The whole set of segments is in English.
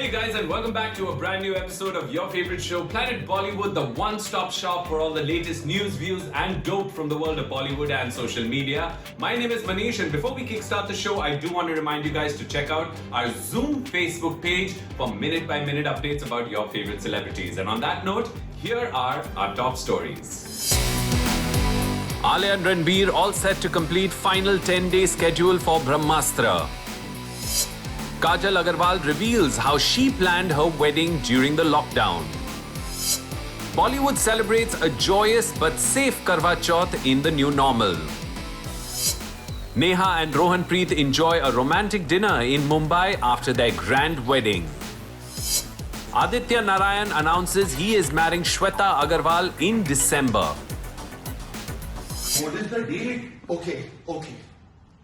Hey guys, and welcome back to a brand new episode of your favorite show, Planet Bollywood, the one-stop shop for all the latest news, views, and dope from the world of Bollywood and social media. My name is Manish, and before we kickstart the show, I do want to remind you guys to check out our Zoom Facebook page for minute-by-minute updates about your favorite celebrities. And on that note, here are our top stories. Alia and Ranbir all set to complete final 10-day schedule for Brahmastra. Kajal Agarwal reveals how she planned her wedding during the lockdown. Bollywood celebrates a joyous but safe Karwa Chauth in the new normal. Neha and Rohan Preet enjoy a romantic dinner in Mumbai after their grand wedding. Aditya Narayan announces he is marrying Shweta Agarwal in December. What is the date? Okay.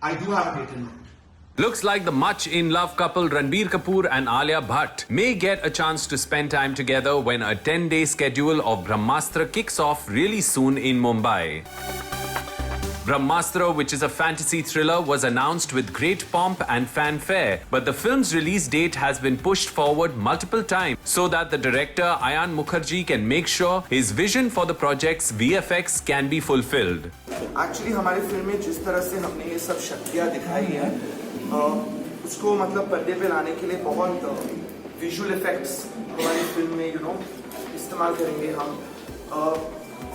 I do have a date in mind. Looks like the much in love couple Ranbir Kapoor and Alia Bhatt may get a chance to spend time together when a 10-day schedule of Brahmastra kicks off really soon in Mumbai. Brahmastra, which is a fantasy thriller, was announced with great pomp and fanfare, but the film's release date has been pushed forward multiple times so that the director Ayan Mukherjee can make sure his vision for the project's VFX can be fulfilled. Actually, हमारी film में जिस तरह से हमने ये सब शक्तियाँ दिखाई है, उसको मतलब पर्दे पे लाने के लिए बहुत विजुअल इफेक्ट्स हमारी फिल्म में इस्तेमाल करेंगे हम.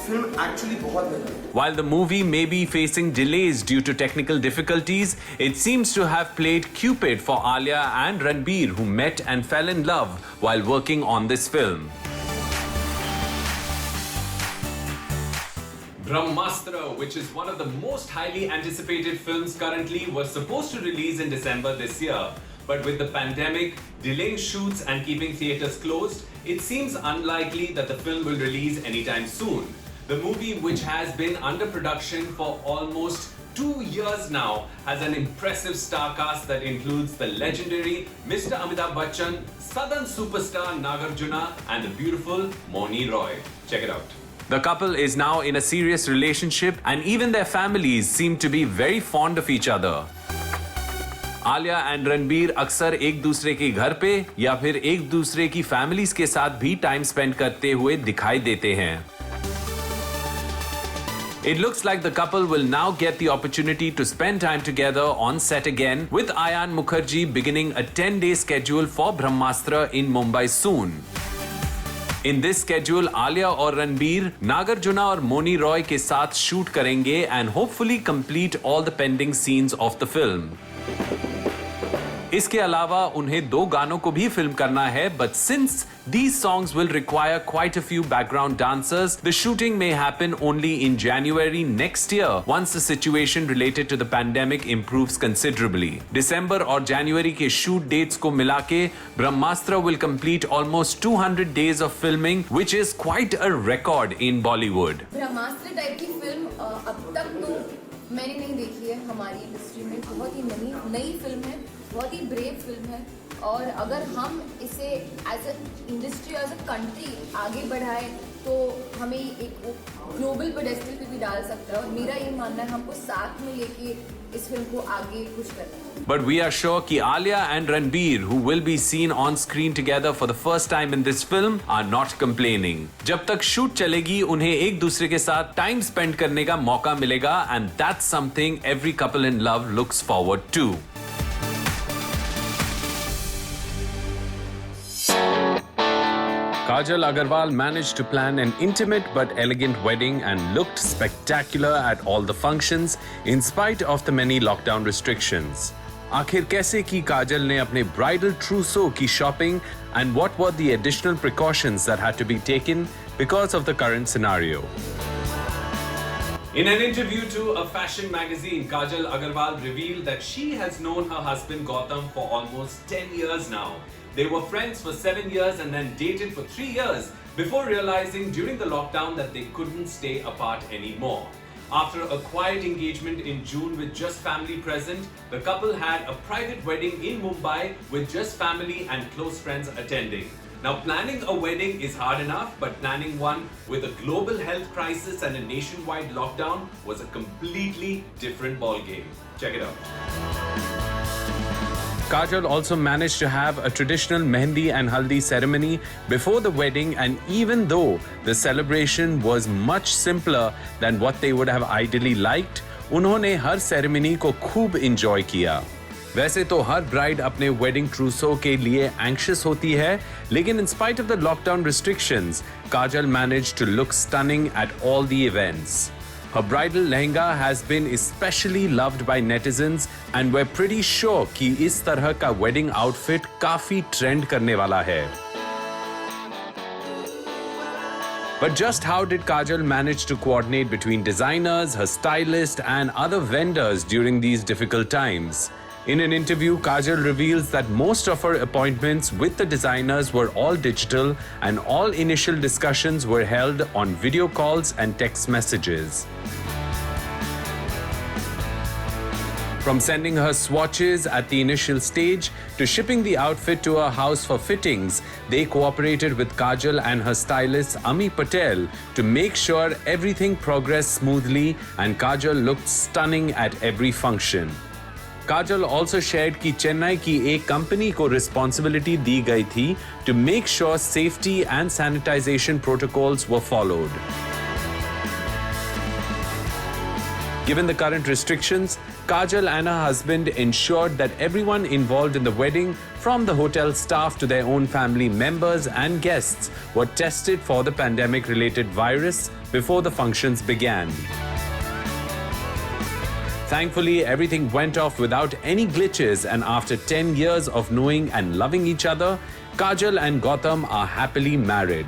Film actually बहुत महंगा. While the movie may be facing delays due to technical difficulties, it seems to have played Cupid for Alia and Ranbir, who met and fell in love while working on this film. Brahmastra, which is one of the most highly anticipated films currently, was supposed to release in December this year. But with the pandemic delaying shoots and keeping theatres closed, it seems unlikely that the film will release anytime soon. The movie, which has been under production for almost 2 years now, has an impressive star cast that includes the legendary Mr. Amitabh Bachchan, southern superstar Nagarjuna, and the beautiful Moni Roy. Check it out. The couple is now in a serious relationship, and even their families seem to be very fond of each other. Alia and Ranbir अक्सर एक दूसरे के घर पे या फिर एक दूसरे की फैमिलीज के साथ भी टाइम स्पेंड करते हुए दिखाई देते हैं. It looks like the couple will now get the opportunity to spend time together on set again, with Ayan Mukherjee beginning a 10-day schedule for Brahmastra in Mumbai soon. In this schedule, Alia और रणबीर नागार्जुना और मोनी रॉय के साथ shoot करेंगे and hopefully complete all the pending scenes of the film. इसके अलावा उन्हें 2 गानों को भी फिल्म करना है, but since these songs will require quite a few background dancers, the shooting may happen only in January next year once the situation related to the pandemic improves considerably. December और January के shoot dates को मिलाके Brahmastra will complete almost 200 days of filming, which is quite a record in Bollywood. Brahmastra type की film अब तक तो मैंने नहीं देखी है हमारी इंडस्ट्री में. बहुत ही नई फिल्म है, बहुत ही ब्रेव फिल्म है, और अगर हम इसे as a industry as a country आगे बढ़ाए तो हमें एक ग्लोबल पेडेस्टल पे भी डाल सकता है. और मेरा ये मानना है हमको साथ में लेके इस फिल्म को आगे पुश करना है. But we are sure कि Alia and Ranbir, who will be seen on screen together for the first time in this film, are not complaining. जब तक शूट चलेगी उन्हें एक दूसरे के साथ टाइम स्पेंड करने का मौका मिलेगा, and that's something every couple in love looks forward to. Kajal Agarwal managed to plan an intimate but elegant wedding and looked spectacular at all the functions in spite of the many lockdown restrictions. आखिर कैसे की काजल ने अपने bridal trousseau की shopping, and what were the additional precautions that had to be taken because of the current scenario? In an interview to a fashion magazine, Kajal Agarwal revealed that she has known her husband Gautam for almost 10 years now. They were friends for 7 years and then dated for 3 years before realizing during the lockdown that they couldn't stay apart anymore. After a quiet engagement in June with just family present, the couple had a private wedding in Mumbai with just family and close friends attending. Now, planning a wedding is hard enough, but planning one with a global health crisis and a nationwide lockdown was a completely different ballgame. Check it out. Kajol also managed to have a traditional Mehndi and Haldi ceremony before the wedding, and even though the celebration was much simpler than what they would have ideally liked, उन्होंने हर ceremony को खूब enjoy किया। वैसे तो हर bride अपने wedding trousseau के लिए anxious होती है, लेकिन in spite of the lockdown restrictions, Kajol managed to look stunning at all the events. Her bridal lehenga has been especially loved by netizens, and we're pretty sure कि इस तरह का wedding outfit काफी trend करने वाला है। But just how did Kajol manage to coordinate between designers, her stylist, and other vendors during these difficult times? In an interview, Kajol reveals that most of her appointments with the designers were all digital, and all initial discussions were held on video calls and text messages. From sending her swatches at the initial stage to shipping the outfit to her house for fittings, they cooperated with Kajol and her stylist Ami Patel to make sure everything progressed smoothly, and Kajol looked stunning at every function. Kajol also shared कि चेन्नई की एक company को responsibility दी गई थी to make sure safety and sanitization protocols were followed. Given the current restrictions, Kajol and her husband ensured that everyone involved in the wedding, from the hotel staff to their own family members and guests, were tested for the pandemic-related virus before the functions began. Thankfully, everything went off without any glitches, and after 10 years of knowing and loving each other, Kajol and Gautam are happily married.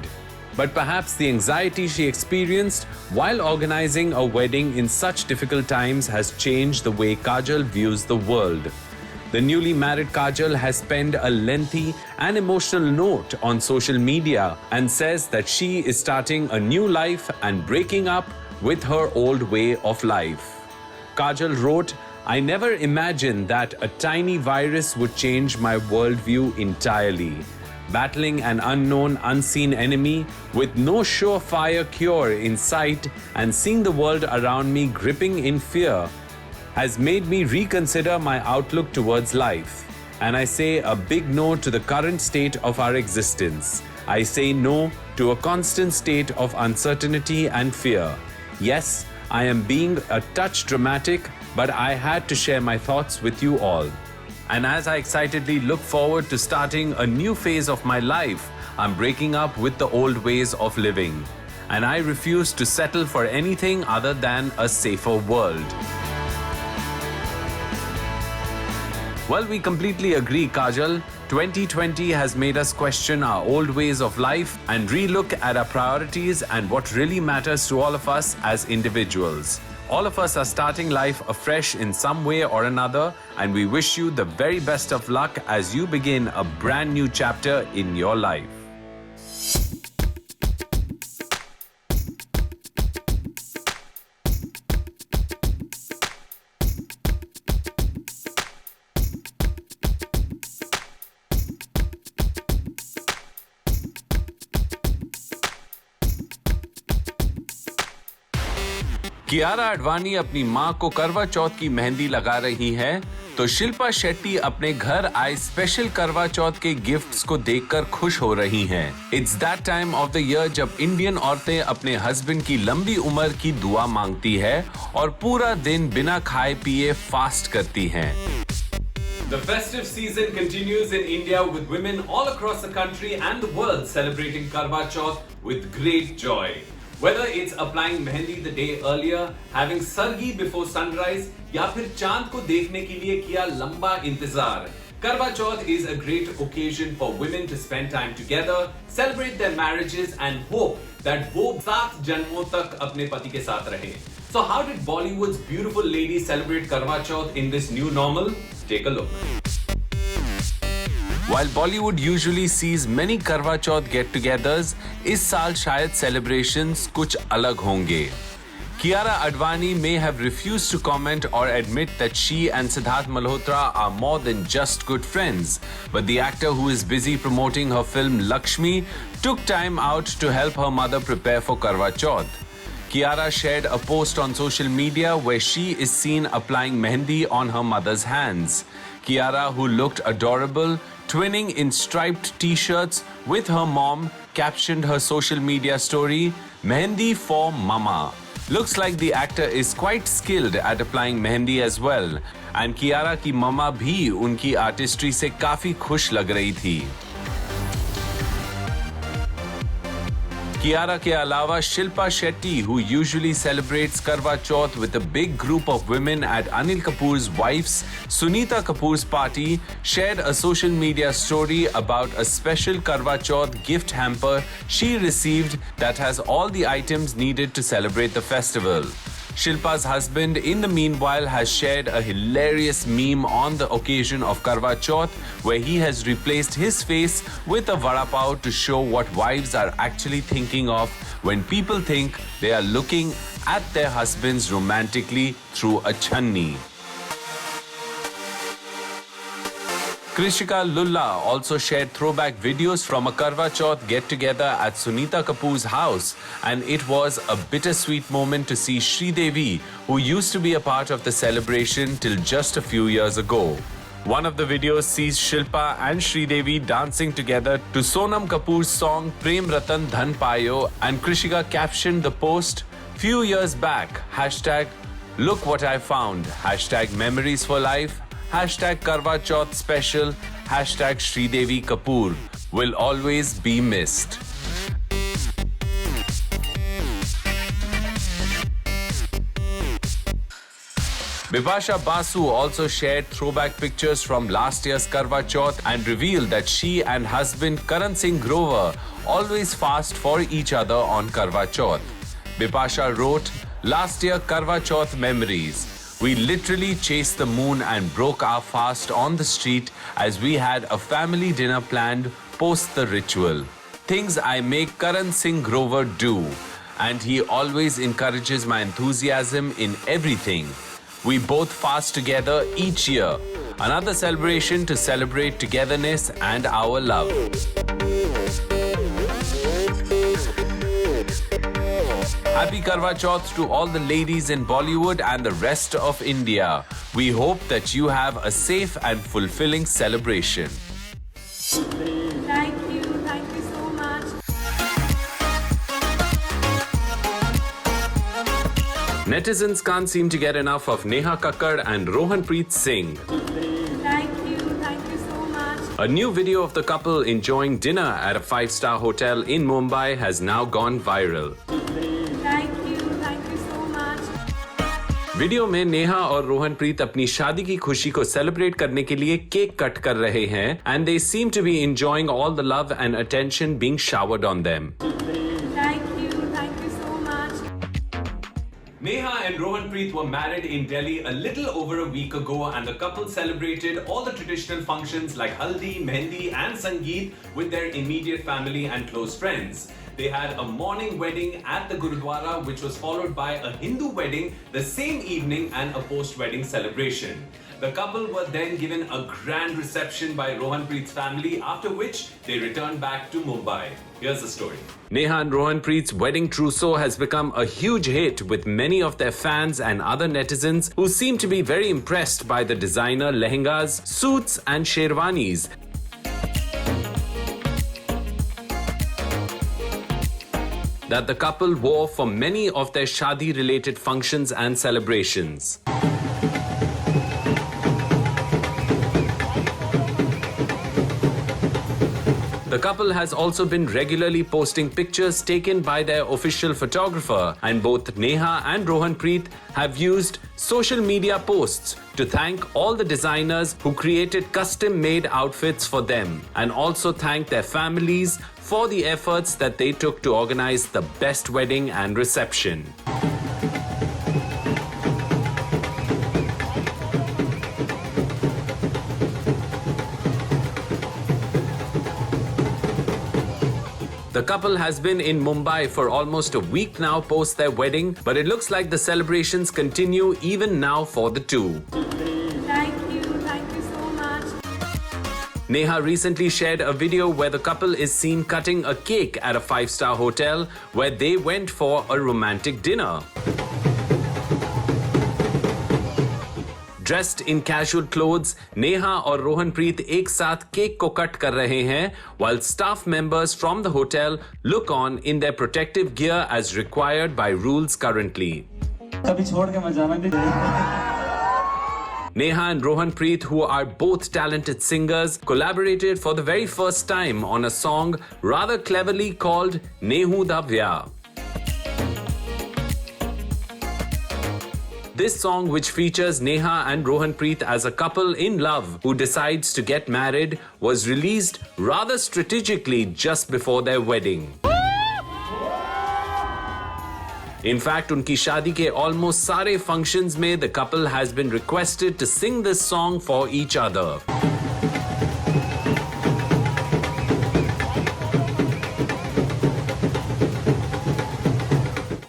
But perhaps the anxiety she experienced while organizing a wedding in such difficult times has changed the way Kajol views the world. The newly married Kajol has penned a lengthy and emotional note on social media and says that she is starting a new life and breaking up with her old way of life. Kajol wrote, "I never imagined that a tiny virus would change my worldview entirely. Battling an unknown, unseen enemy with no surefire cure in sight and seeing the world around me gripping in fear has made me reconsider my outlook towards life. And I say a big no to the current state of our existence. I say no to a constant state of uncertainty and fear. Yes, I am being a touch dramatic, but I had to share my thoughts with you all. And as I excitedly look forward to starting a new phase of my life, I'm breaking up with the old ways of living. And I refuse to settle for anything other than a safer world." Well, we completely agree, Kajol. 2020 has made us question our old ways of life and relook at our priorities and what really matters to all of us as individuals. All of us are starting life afresh in some way or another, and we wish you the very best of luck as you begin a brand new chapter in your life. Kiara Advani अपनी मां को करवा चौथ की मेहंदी लगा रही हैं, तो शिल्पा शेट्टी अपने घर आए स्पेशल करवा चौथ के गिफ्ट्स को देखकर खुश हो रही हैं। It's that time of the year जब इंडियन औरतें अपने हस्बैंड की लंबी उम्र की दुआ मांगती है और पूरा दिन बिना खाए पिए फास्ट करती हैं। The festive season continues in India with women all across the country and the world celebrating Karwa Chauth with great joy. Whether it's applying mehendi the day earlier, having sargi before sunrise, या फिर चांद को देखने के लिए किया लंबा इंतजार, Karwa Chauth is a great occasion for women to spend time together, celebrate their marriages and hope that वो 7 जन्मों तक अपने पति के साथ रहे. So how did Bollywood's beautiful ladies celebrate Karwa Chauth in this new normal? Take a look. While Bollywood usually sees many Karwa Chauth get-togethers, इस साल शायद celebrations कुछ अलग होंगे. Kiara Advani may have refused to comment or admit that she and Siddharth Malhotra are more than just good friends, but the actor who is busy promoting her film Lakshmi took time out to help her mother prepare for Karwa Chauth. Kiara shared a post on social media where she is seen applying mehendi on her mother's hands. Kiara, who looked adorable, twinning in striped t-shirts with her mom, captioned her social media story, "Mehendi for Mama." Looks like the actor is quite skilled at applying mehendi as well. And Kiara की mama भी उनकी artistry से काफी खुश लग रही थी. Kiara के अलावा Shilpa Shetty, who usually celebrates Karwa Chauth with a big group of women at Anil Kapoor's wife's Sunita Kapoor's party, shared a social media story about a special Karwa Chauth gift hamper she received that has all the items needed to celebrate the festival. Shilpa's husband, in the meanwhile, has shared a hilarious meme on the occasion of Karwa Chauth where he has replaced his face with a vada pav to show what wives are actually thinking of when people think they are looking at their husbands romantically through a channi. Krishika Lulla also shared throwback videos from a Karwa Chauth get-together at Sunita Kapoor's house, and it was a bittersweet moment to see Sridevi, who used to be a part of the celebration till just a few years ago. One of the videos sees Shilpa and Sridevi dancing together to Sonam Kapoor's song Prem Ratan Dhan Payo, and Krishika captioned the post, "Few years back, #look what I found, #memories for life, #Karwa Chauth special, #Sridevi Kapoor will always be missed." Bipasha Basu also shared throwback pictures from last year's Karwa Chauth and revealed that she and husband Karan Singh Grover always fast for each other on Karwa Chauth. Bipasha wrote, "Last year Karwa Chauth memories. We literally chased the moon and broke our fast on the street as we had a family dinner planned post the ritual. Things I make Karan Singh Grover do, and he always encourages my enthusiasm in everything. We both fast together each year. Another celebration to celebrate togetherness and our love." Happy Karwa Chauth to all the ladies in Bollywood and the rest of India. We hope that you have a safe and fulfilling celebration. Thank you so much. Netizens can't seem to get enough of Neha Kakkar and Rohanpreet Singh. Thank you so much. A new video of the couple enjoying dinner at a 5-star hotel in Mumbai has now gone viral. Thank you so much. Video में नेहा और रोहनप्रीत अपनी शादी की खुशी को celebrate करने के लिए केक कट कर रहे हैं and they seem to be enjoying all the love and attention being showered on them. Thank you so much. Neha and Rohanpreet were married in Delhi a little over a week ago, and the couple celebrated all the traditional functions like Haldi, Mehendi and Sangeet with their immediate family and close friends. They had a morning wedding at the Gurudwara, which was followed by a Hindu wedding the same evening and a post-wedding celebration. The couple were then given a grand reception by Rohanpreet's family, after which they returned back to Mumbai. Here's the story. Neha and Rohanpreet's wedding trousseau has become a huge hit with many of their fans and other netizens who seem to be very impressed by the designer lehengas, suits and sherwanis that the couple wore for many of their shadi-related functions and celebrations. The couple has also been regularly posting pictures taken by their official photographer, and both Neha and Rohanpreet have used social media posts to thank all the designers who created custom-made outfits for them, and also thank their families for the efforts that they took to organize the best wedding and reception. The couple has been in Mumbai for almost a week now post their wedding, but it looks like the celebrations continue even now for the two. Thank you so much. Neha recently shared a video where the couple is seen cutting a cake at a 5-star hotel where they went for a romantic dinner. Dressed in casual clothes, Neha और रोहनप्रीत एक साथ cake को cut कर रहे हैं, while staff members from the hotel look on in their protective gear as required by rules currently. कभी छोड़ के मत जाना दीजिए। Neha and Rohanpreet, who are both talented singers, collaborated for the very first time on a song rather cleverly called Nehu Da Vyah. This song, which features Neha and Rohanpreet as a couple in love who decides to get married, was released rather strategically just before their wedding. In fact, उनकी शादी के almost सारे functions में the couple has been requested to sing this song for each other.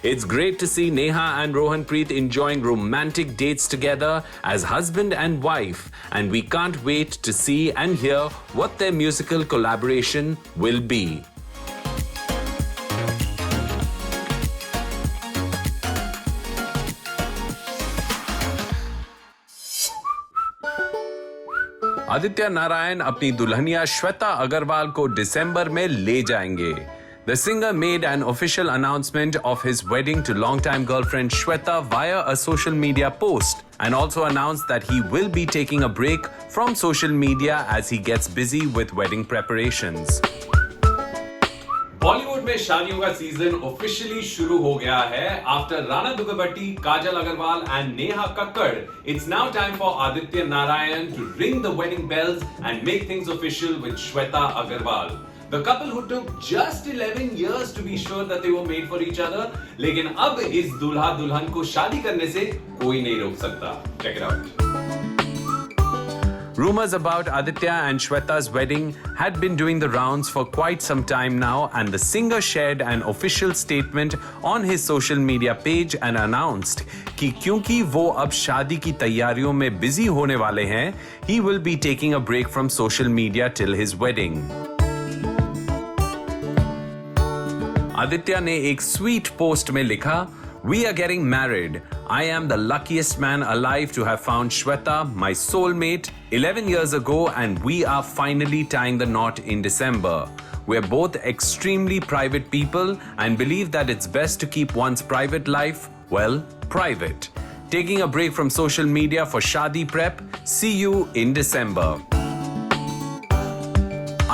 It's great to see Neha and Rohanpreet enjoying romantic dates together as husband and wife, and we can't wait to see and hear what their musical collaboration will be. Aditya Narayan अपनी दुल्हनिया श्वेता अग्रवाल को दिसंबर में ले जाएंगे. The singer made an official announcement of his wedding to longtime girlfriend Shweta via a social media post and also announced that he will be taking a break from social media as he gets busy with wedding preparations. Bollywood में शादियों का season officially शुरू हो गया है. After Rana Daggubati, Kajal Aggarwal and Neha Kakkar, it's now time for Aditya Narayan to ring the wedding bells and make things official with Shweta Agarwal. The couple who took just 11 years to be sure that they were made for each other, लेकिन अब इस दूल्हा दुल्हन को शादी करने से कोई नहीं रोक सकता. Check it out. Rumors about Aditya and Shweta's wedding had been doing the rounds for quite some time now, and the singer shared an official statement on his social media page and announced कि क्योंकि वो अब शादी की तैयारियों में busy होने वाले हैं, he will be taking a break from social media till his wedding. Aditya ने एक स्वीट पोस्ट में लिखा, We are getting married. I am the luckiest man alive to have found Shweta, my soulmate, 11 years ago, and we are finally tying the knot in December. We're both extremely private people and believe that it's best to keep one's private life, well, private. Taking a break from social media for Shadi prep. See you in December.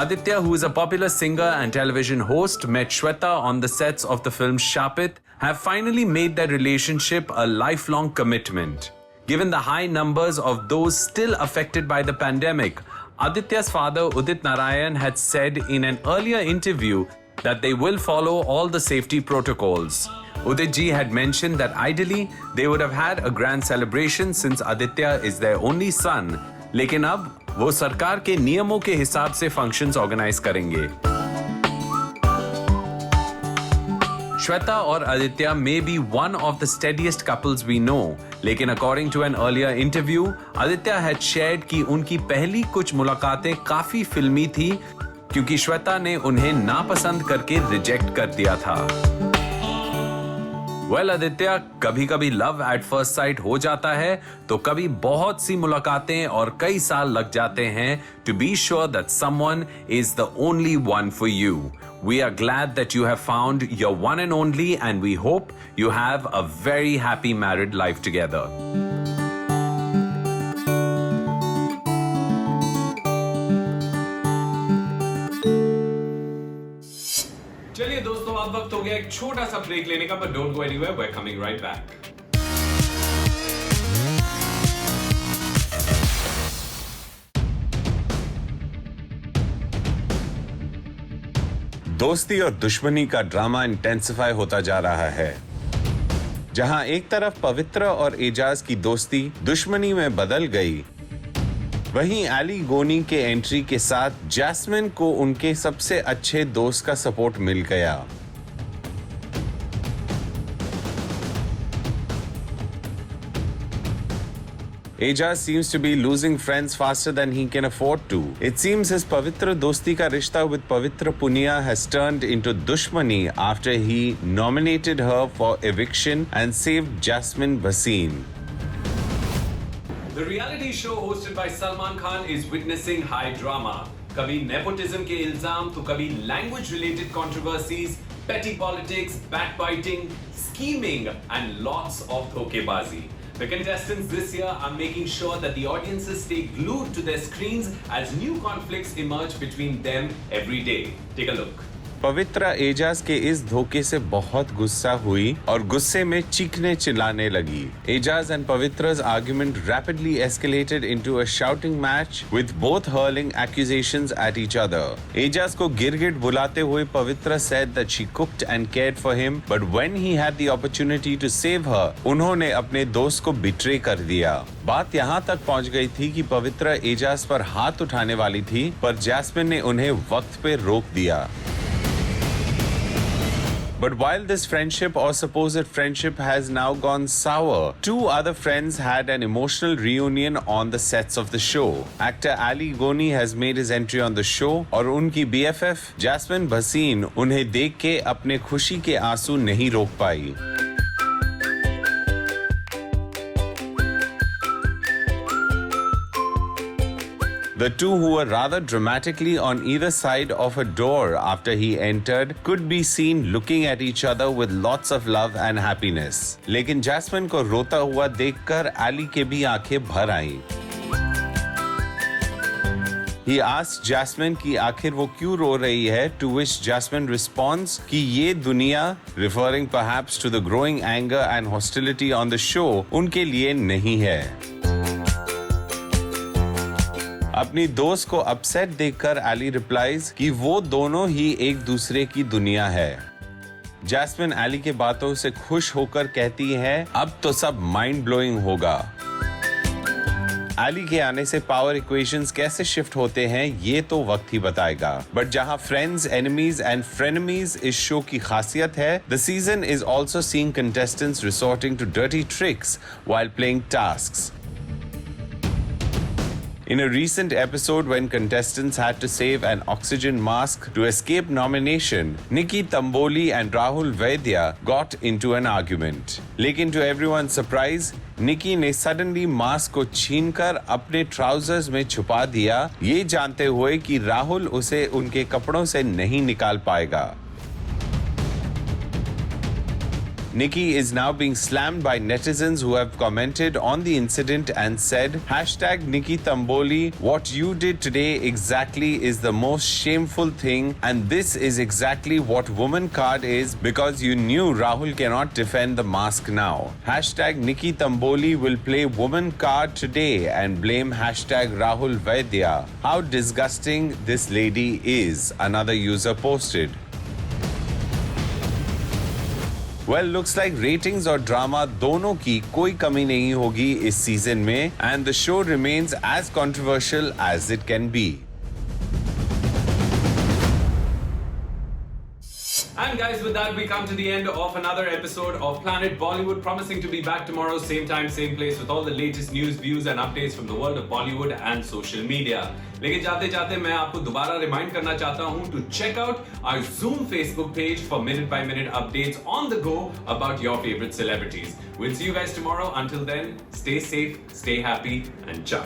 Aditya, who is a popular singer and television host, met Shweta on the sets of the film Shapit, have finally made their relationship a lifelong commitment. Given the high numbers of those still affected by the pandemic, Aditya's father Udit Narayan had said in an earlier interview that they will follow all the safety protocols. Udit ji had mentioned that ideally they would have had a grand celebration since Aditya is their only son, लेकिन अब वो सरकार के नियमों के हिसाब से functions organise करेंगे. Shweta और Aditya may be one of the steadiest couples we know, लेकिन according to an earlier interview, Aditya had shared कि उनकी पहली कुछ मुलाकातें काफी फिल्मी थी क्योंकि श्वेता ने उन्हें नापसंद करके रिजेक्ट कर दिया था. Well, आदित्य, कभी कभी लव एट फर्स्ट साइट हो जाता है तो कभी बहुत सी मुलाकातें और कई साल लग जाते हैं to be sure that someone is the only one for you. We are glad that you have found your one and only, and we hope you have a very happy married life together. चलिए दोस्तों, अब वक्त हो गया एक छोटा सा break लेने का, but don't go anywhere, we're coming right back. दोस्ती और दुश्मनी का ड्रामा इंटेंसिफाई होता जा रहा है. जहां एक तरफ पवित्र और एजाज की दोस्ती दुश्मनी में बदल गई, वहीं एली गोनी के एंट्री के साथ जैस्मिन को उनके सबसे अच्छे दोस्त का सपोर्ट मिल गया. Ajaaz seems to be losing friends faster than he can afford to. It seems his Pavitra Dosti ka rishta with Pavitra Punia has turned into dushmani after he nominated her for eviction and saved Jasmine Bhasin. The reality show hosted by Salman Khan is witnessing high drama. कभी nepotism के इल्जाम तो कभी language related controversies, petty politics, backbiting, scheming and lots of धोखेबाजी. The contestants this year are making sure that the audiences stay glued to their screens as new conflicts emerge between them every day. Take a look. पवित्रा एजाज के इस धोखे से बहुत गुस्सा हुई और गुस्से में चीखने चिल्लाने लगी. Ajaz and Pavitra's argument rapidly escalated into a shouting match with both hurling accusations at each other. Ajaz को गिरगिट बुलाते हुए Pavitra said that she cooked and cared for him, but when he had the opportunity to save her, उन्होंने अपने दोस्त को betray कर दिया. बात यहाँ तक पहुँच गई थी कि पवित्रा एजाज पर हाथ उठाने वाली थी, पर जैस्मिन ने उन्हें वक्त पे रोक दिया. But while this friendship or supposed friendship has now gone sour, two other friends had an emotional reunion on the sets of the show. Actor Ali Goni has made his entry on the show और उनकी BFF Jasmine Bhasin उन्हें देख के अपने खुशी के आंसू नहीं रोक पाई. The two, who were rather dramatically on either side of a door after he entered, could be seen looking at each other with lots of love and happiness. लेकिन जैस्मिन को रोता हुआ देखकर Ali के भी आंखें भर आईं. He asked Jasmine कि आखिर वो क्यों रो रही है, to which Jasmine responds कि ये दुनिया, referring perhaps to the growing anger and hostility on the show, उनके लिए नहीं है. अपनी दोस्त को अपसेट देखकर Ali रिप्लाइज कि वो दोनों ही एक दूसरे की दुनिया है. जैस्मिन Ali के बातों से खुश होकर कहती है, अब तो सब माइंड ब्लोइंग होगा. Ali के आने से पावर इक्वेशंस कैसे शिफ्ट होते हैं ये तो वक्त ही बताएगा. बट जहां फ्रेंड्स, एनिमीज एंड फ्रेनेमीज इस शो की खासियत है, the season is also seeing contestants resorting to dirty tricks while playing tasks. In a recent episode when contestants had to save an oxygen mask to escape nomination, Nikki Tamboli and Rahul Vaidya got into an argument. लेकिन to everyone's surprise, Nikki ने suddenly mask को छीनकर अपने trousers में छुपा दिया, ये जानते हुए कि राहुल उसे उनके कपड़ों से नहीं निकाल पाएगा. Nikki is now being slammed by netizens who have commented on the incident and said, #Nikki Tamboli, what you did today exactly is the most shameful thing, and this is exactly what woman card is because you knew Rahul cannot defend the mask now. #Nikki Tamboli will play woman card today and blame #Rahul Vaidya. How disgusting this lady is, another user posted. Well, looks like ratings और drama दोनों की कोई कमी नहीं होगी इस season में, and the show remains as controversial as it can be. And guys, with that, we come to the end of another episode of Planet Bollywood, promising to be back tomorrow, same time, same place, with all the latest news, views and updates from the world of Bollywood and social media. लेकिन जाते जाते मैं आपको दोबारा remind करना चाहता हूं to check out our Zoom Facebook page for minute-by-minute updates on the go about your favorite celebrities. We'll see you guys tomorrow. Until then, stay safe, stay happy, and ciao.